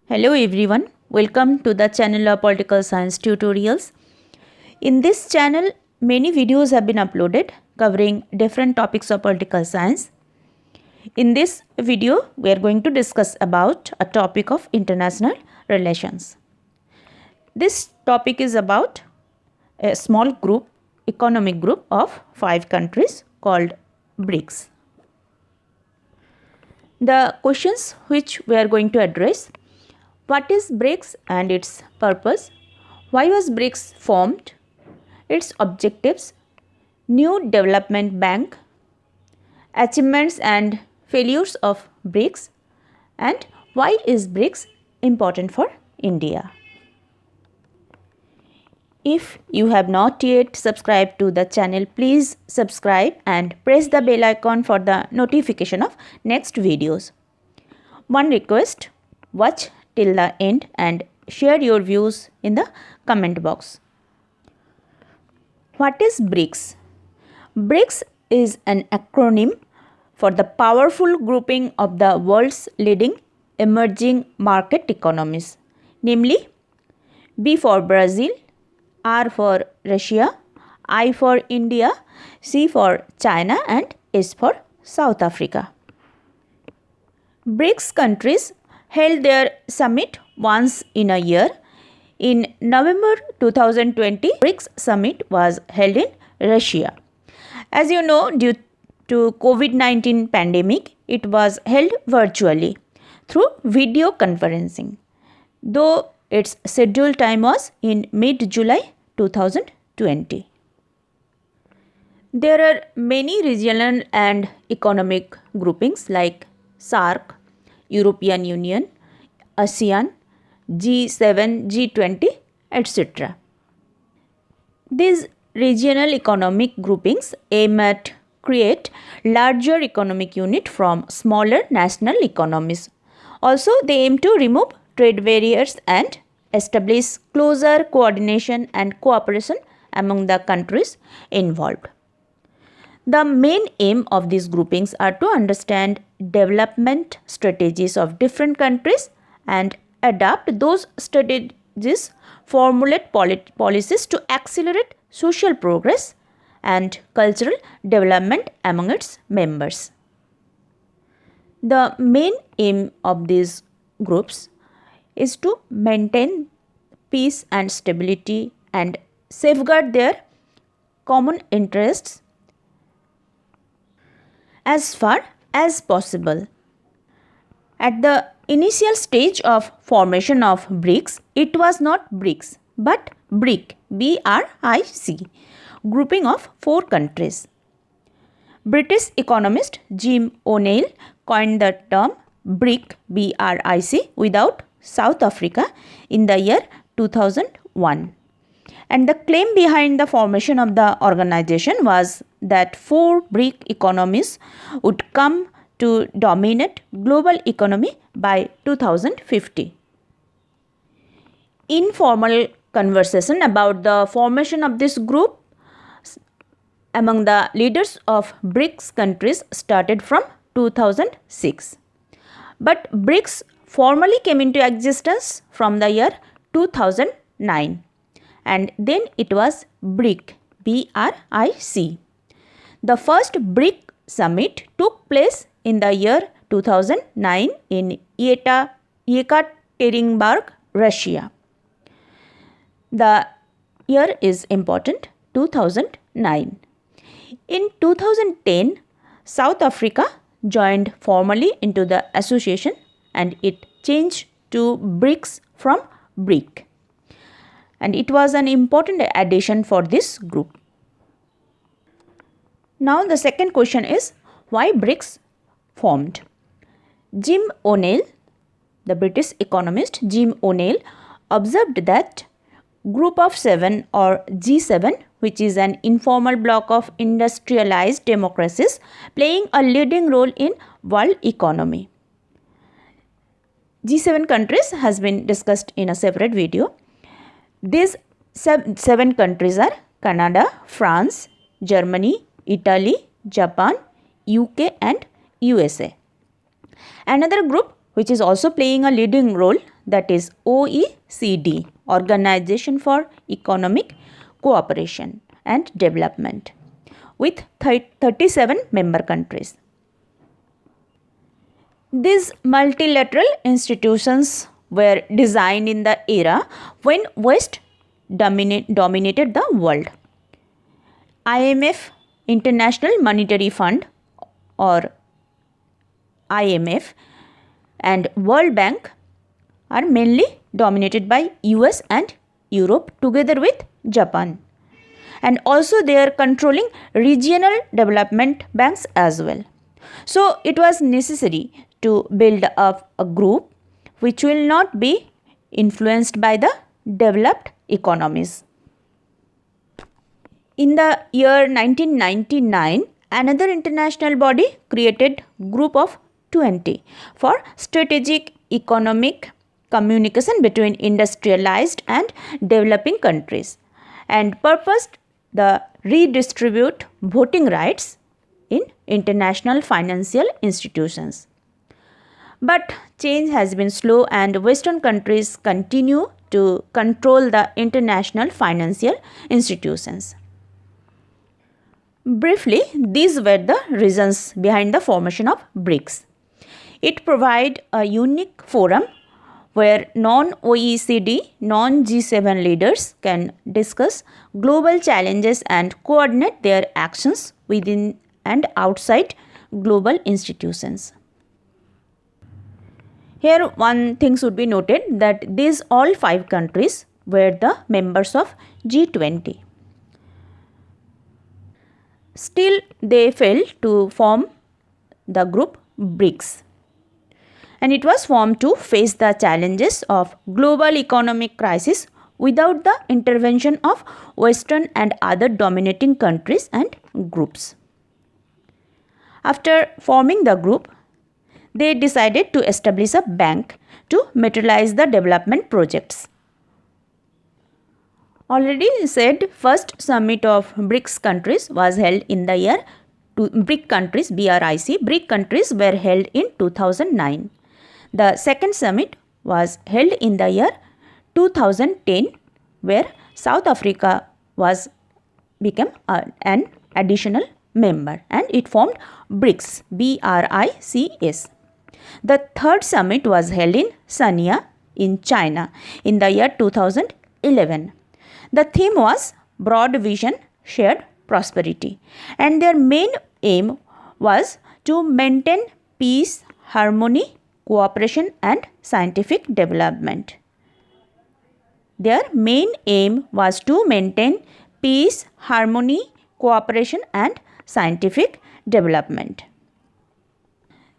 Hello everyone, welcome to the channel of Political Science Tutorials. In this channel, many videos have been uploaded covering different topics of political science. In this video, we are going to discuss about a topic of international relations. This topic is about a small group, economic group of 5 countries called BRICS. The questions which we are going to address: what is BRICS and its purpose? Why was BRICS formed? Its objectives, new development bank, achievements and failures of BRICS, and why is BRICS important for India? If you have not yet subscribed to the channel, please subscribe and press the bell icon for the notification of next videos. One request, watch till the end and share your views in the comment box. What is BRICS? BRICS is an acronym for the powerful grouping of the world's leading emerging market economies, namely B for Brazil, R for Russia, I for India, C for China and S for South Africa. BRICS countries held their summit once in a year. In November 2020, BRICS summit was held in Russia. As you know, due to COVID-19 pandemic, it was held virtually through video conferencing, though its scheduled time was in mid-July 2020. There are many regional and economic groupings like SAARC, European Union, ASEAN, G7, G20, etc. These regional economic groupings aim at create larger economic unit from smaller national economies. Also, they aim to remove trade barriers and establish closer coordination and cooperation among the countries involved. The main aim of these groupings are to understand development strategies of different countries and adapt those strategies, formulate policies to accelerate social progress and cultural development among its members. The main aim of these groups is to maintain peace and stability and safeguard their common interests as far as possible. At the initial stage of formation of BRICS, it was not BRICS but BRIC, B-R-I-C, grouping of 4 countries. British economist Jim O'Neill coined the term BRIC, B-R-I-C, without South Africa in the year 2001. And the claim behind the formation of the organization was that 4 BRIC economies would come to dominate global economy by 2050. Informal conversation about the formation of this group among the leaders of BRICS countries started from 2006. But BRICS formally came into existence from the year 2009, and then it was BRIC, B-R-I-C. The first BRIC summit took place in the year 2009 in Yekaterinburg, Russia. The year is important, 2009. In 2010, South Africa joined formally into the association and it changed to BRICS from BRIC. And it was an important addition for this group. Now the second question is, why BRICS formed? Jim O'Neill, the British economist Jim O'Neill, observed that Group of 7 or G7, which is an informal bloc of industrialized democracies playing a leading role in world economy. G7 countries has been discussed in a separate video. These 7 countries are Canada, France, Germany, Italy, Japan, UK and USA. Another group which is also playing a leading role, that is OECD, Organization for Economic Cooperation and Development, with 37 member countries. These multilateral institutions were designed in the era when West dominated the world. IMF, International Monetary Fund, or IMF, and World Bank are mainly dominated by US and Europe together with Japan. And also they are controlling regional development banks as well. So it was necessary to build up a group which will not be influenced by the developed economies. In the year 1999, another international body created Group of 20 for strategic economic communication between industrialized and developing countries, and purposed the redistribute voting rights in international financial institutions. But change has been slow and Western countries continue to control the international financial institutions. Briefly, these were the reasons behind the formation of BRICS. It provides a unique forum where non-OECD, non-G7 leaders can discuss global challenges and coordinate their actions within and outside global institutions. Here one thing should be noted that these all 5 countries were the members of G20. Still, they failed to form the group BRICS. And it was formed to face the challenges of global economic crisis without the intervention of Western and other dominating countries and groups. After forming the group, they decided to establish a bank to materialize the development projects. Already said, first summit of BRICS countries was held in the year BRIC countries were held in 2009. The second summit was held in the year 2010, where South Africa became an additional member, and it formed BRICS, BRICS. The third summit was held in Sanya in China in the year 2011. The theme was Broad Vision, Shared Prosperity, and their main aim was to maintain peace, harmony, cooperation and scientific development. Their main aim was to maintain peace, harmony, cooperation and scientific development.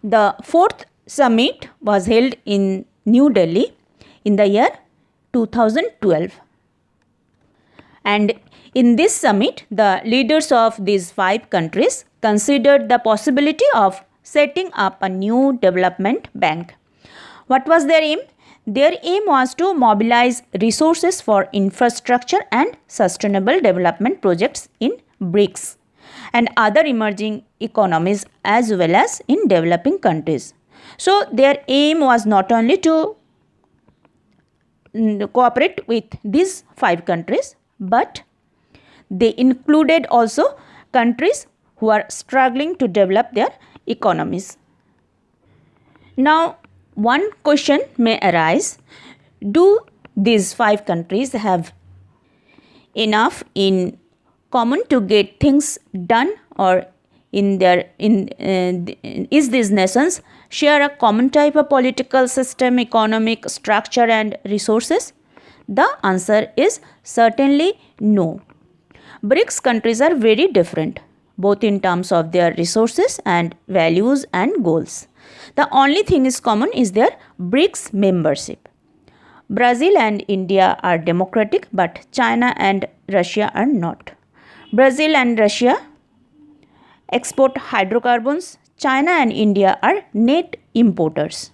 The fourth summit was held in New Delhi in the year 2012. And in this summit, the leaders of these 5 countries considered the possibility of setting up a new development bank. What was their aim? Their aim was to mobilize resources for infrastructure and sustainable development projects in BRICS and other emerging economies as well as in developing countries. So, their aim was not only to cooperate with these 5 countries, but they included also countries who are struggling to develop their economies. Now, one question may arise: do these 5 countries have enough in common to get things done, or is these nations share a common type of political system, economic structure and resources? The answer is certainly no. BRICS countries are very different, both in terms of their resources and values and goals. The only thing is common is their BRICS membership. Brazil and India are democratic, but China and Russia are not. Brazil and Russia export hydrocarbons. China and India are net importers.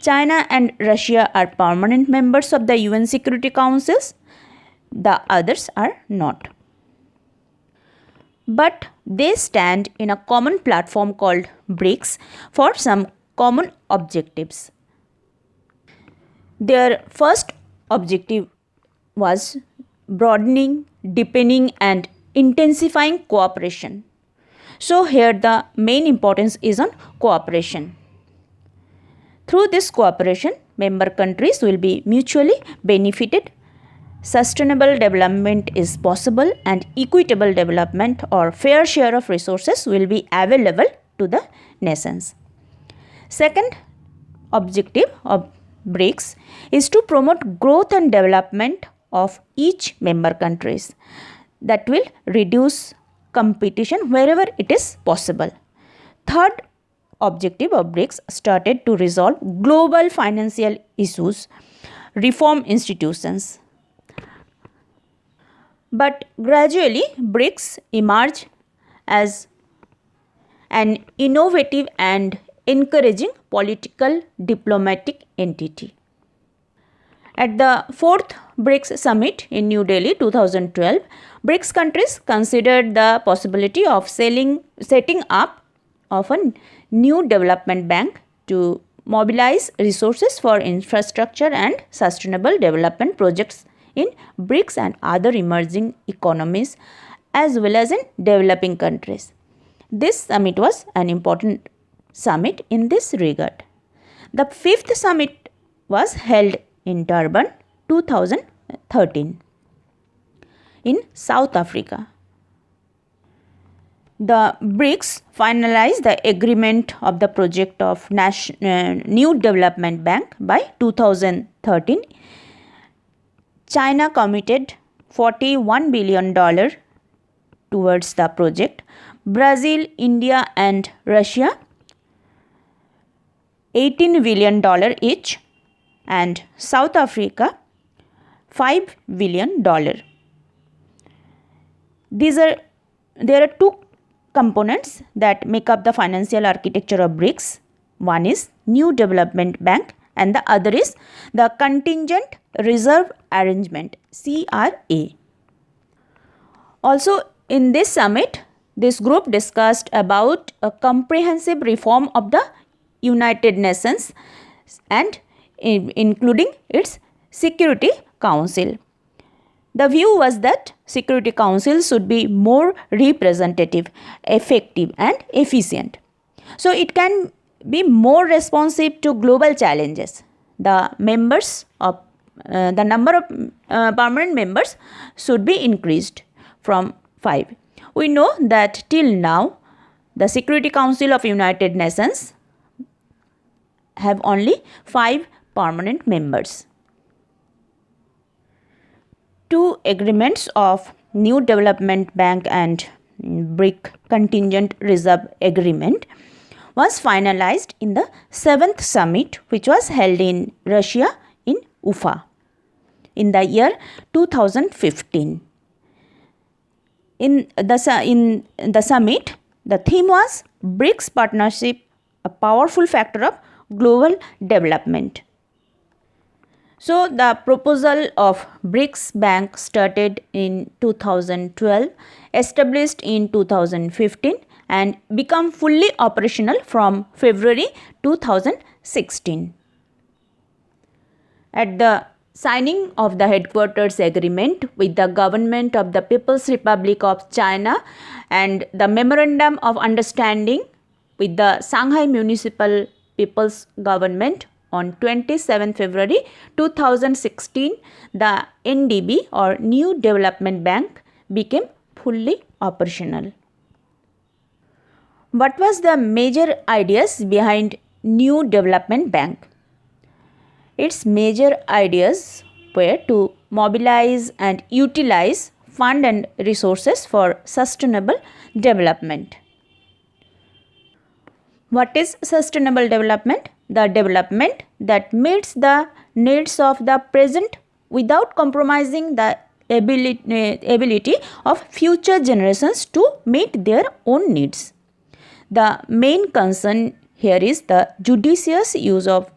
China and Russia are permanent members of the UN Security Councils. The others are not. But they stand in a common platform called BRICS for some common objectives. Their first objective was broadening, deepening, and intensifying cooperation. So, here the main importance is on cooperation. Through this cooperation, member countries will be mutually benefited. Sustainable development is possible and equitable development or fair share of resources will be available to the nations. Second objective of BRICS is to promote growth and development of each member countries. That will reduce competition wherever it is possible. Third objective of BRICS started to resolve global financial issues, reform institutions. But gradually, BRICS emerged as an innovative and encouraging political diplomatic entity. At the 4th BRICS Summit in New Delhi 2012, BRICS countries considered the possibility of setting up of a new development bank to mobilize resources for infrastructure and sustainable development projects in BRICS and other emerging economies as well as in developing countries. This summit was an important summit in this regard. The 5th summit was held in Durban 2013 in South Africa. The BRICS finalized the agreement of the project of New Development Bank by 2013. China committed $41 billion towards the project. Brazil, India and Russia $18 billion each, and South Africa $5 billion. There are two components that make up the financial architecture of BRICS. One is New Development Bank and the other is the Contingent Reserve Arrangement, CRA. Also in this summit, this group discussed about a comprehensive reform of the United Nations and including its Security Council. The view was that Security Council should be more representative, effective and efficient. So it can be more responsive to global challenges. The number of permanent members should be increased from 5. We know that till now the Security Council of United Nations have only 5 permanent members. Two agreements of New Development Bank and BRIC Contingent Reserve Agreement was finalized in the 7th summit, which was held in Russia in Ufa in the year 2015. In the summit, the theme was BRICS Partnership, a powerful factor of global development. So, the proposal of BRICS Bank started in 2012, established in 2015 and become fully operational from February 2016. At the signing of the headquarters agreement with the government of the People's Republic of China and the memorandum of understanding with the Shanghai Municipal People's Government on 27 February 2016, the NDB or New Development Bank became fully operational. What was the major ideas behind New Development Bank? Its major ideas were to mobilize and utilize fund and resources for sustainable development. What is sustainable development? The development that meets the needs of the present without compromising the ability of future generations to meet their own needs. The main concern here is the judicious use of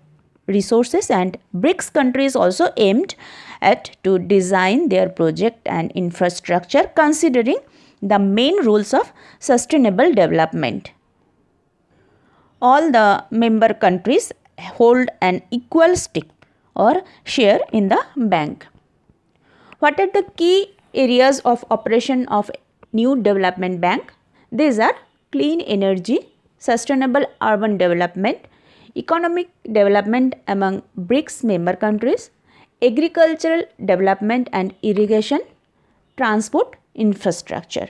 resources, and BRICS countries also aimed at to design their project and infrastructure considering the main rules of sustainable development. All the member countries hold an equal stake or share in the bank. What are the key areas of operation of New Development Bank? These are clean energy, sustainable urban development, economic development among BRICS member countries, agricultural development and irrigation, transport infrastructure.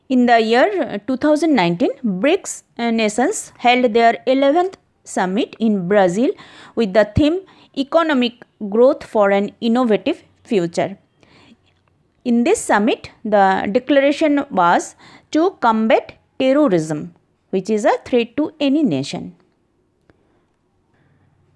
In the year 2019, BRICS nations held their 11th summit in Brazil with the theme Economic Growth for an Innovative Future. In this summit, the declaration was to combat terrorism, which is a threat to any nation.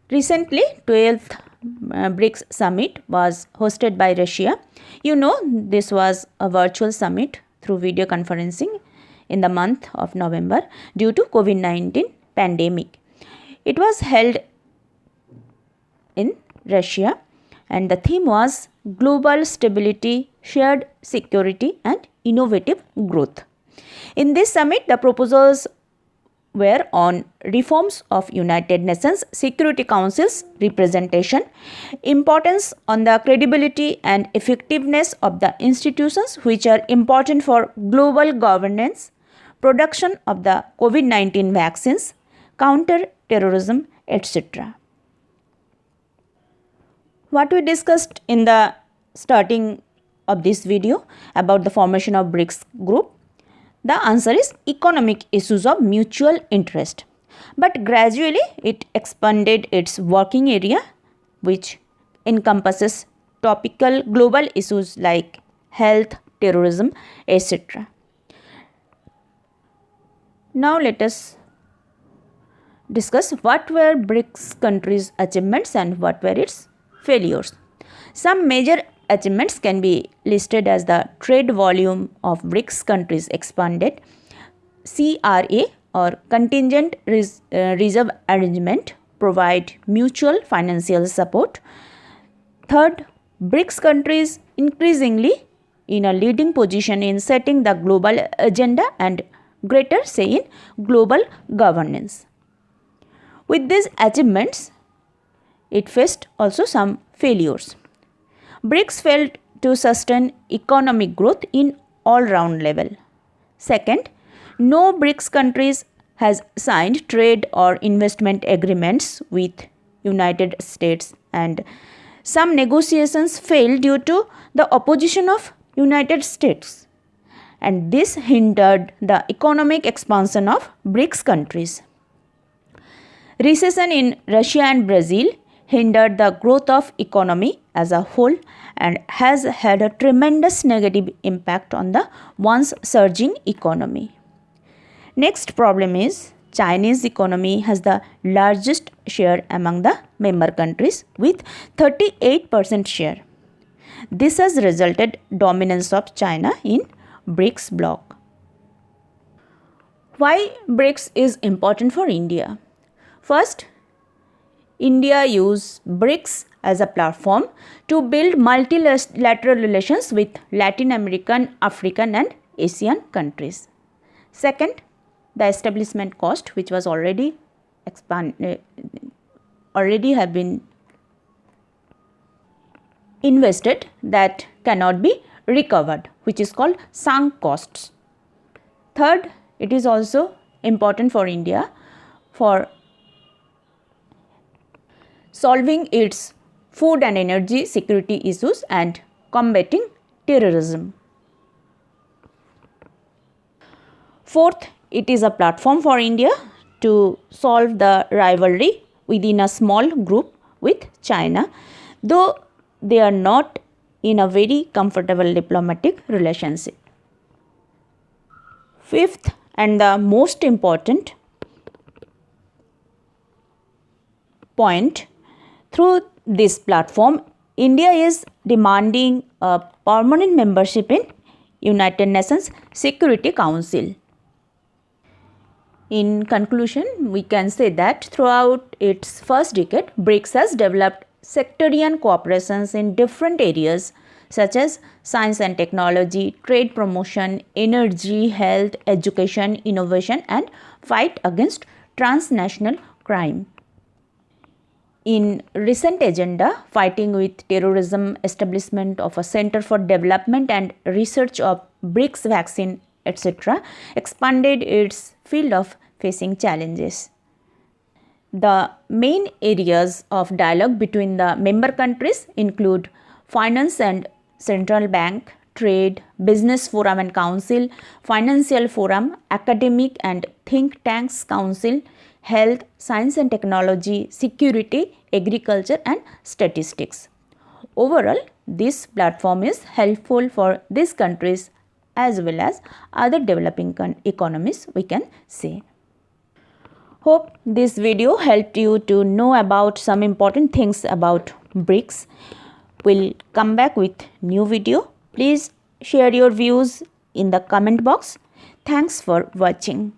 Recently, 12th BRICS summit was hosted by Russia. You know, this was a virtual summit through video conferencing in the month of November due to COVID-19 pandemic. It was held in Russia and the theme was global stability, shared security and innovative growth. In this summit, the proposals were on reforms of United Nations Security Council's representation, importance on the credibility and effectiveness of the institutions which are important for global governance, production of the COVID-19 vaccines, counter-terrorism, etc. What we discussed in the starting of this video about the formation of BRICS group, the answer is economic issues of mutual interest. But gradually it expanded its working area which encompasses topical global issues like health, terrorism, etc. Now let us discuss what were BRICS countries' achievements and what were its failures. Some major achievements can be listed as the trade volume of BRICS countries expanded, CRA or contingent reserve arrangement provide mutual financial support. Third, BRICS countries increasingly in a leading position in setting the global agenda and greater say in global governance. With these achievements, it faced also some failures. BRICS failed to sustain economic growth in all-round level. Second, no BRICS countries has signed trade or investment agreements with United States and some negotiations failed due to the opposition of United States and this hindered the economic expansion of BRICS countries. Recession in Russia and Brazil hindered the growth of economy as a whole and has had a tremendous negative impact on the once surging economy. Next problem is Chinese economy has the largest share among the member countries with 38% share. This has resulted dominance of China in BRICS bloc. Why BRICS is important for India? First, India used BRICS as a platform to build multilateral relations with Latin American, African and Asian countries. Second, the establishment cost which was already have been invested that cannot be recovered, which is called sunk costs. Third, it is also important for India for solving its food and energy security issues and combating terrorism. Fourth, it is a platform for India to solve the rivalry within a small group with China, though they are not in a very comfortable diplomatic relationship. Fifth and the most important point, through this platform, India is demanding a permanent membership in United Nations Security Council. In conclusion, we can say that throughout its first decade, BRICS has developed sectarian cooperations in different areas such as science and technology, trade promotion, energy, health, education, innovation and fight against transnational crime. In recent agenda, fighting with terrorism, establishment of a Center for Development and Research of BRICS vaccine, etc., expanded its field of facing challenges. The main areas of dialogue between the member countries include finance and central bank, trade, business forum and council, financial forum, academic and think tanks council, health, science and technology, security, agriculture and statistics. Overall, this platform is helpful for these countries as well as other developing economies, we can say. Hope this video helped you to know about some important things about BRICS. We'll come back with new video. Please share your views in the comment box. Thanks for watching.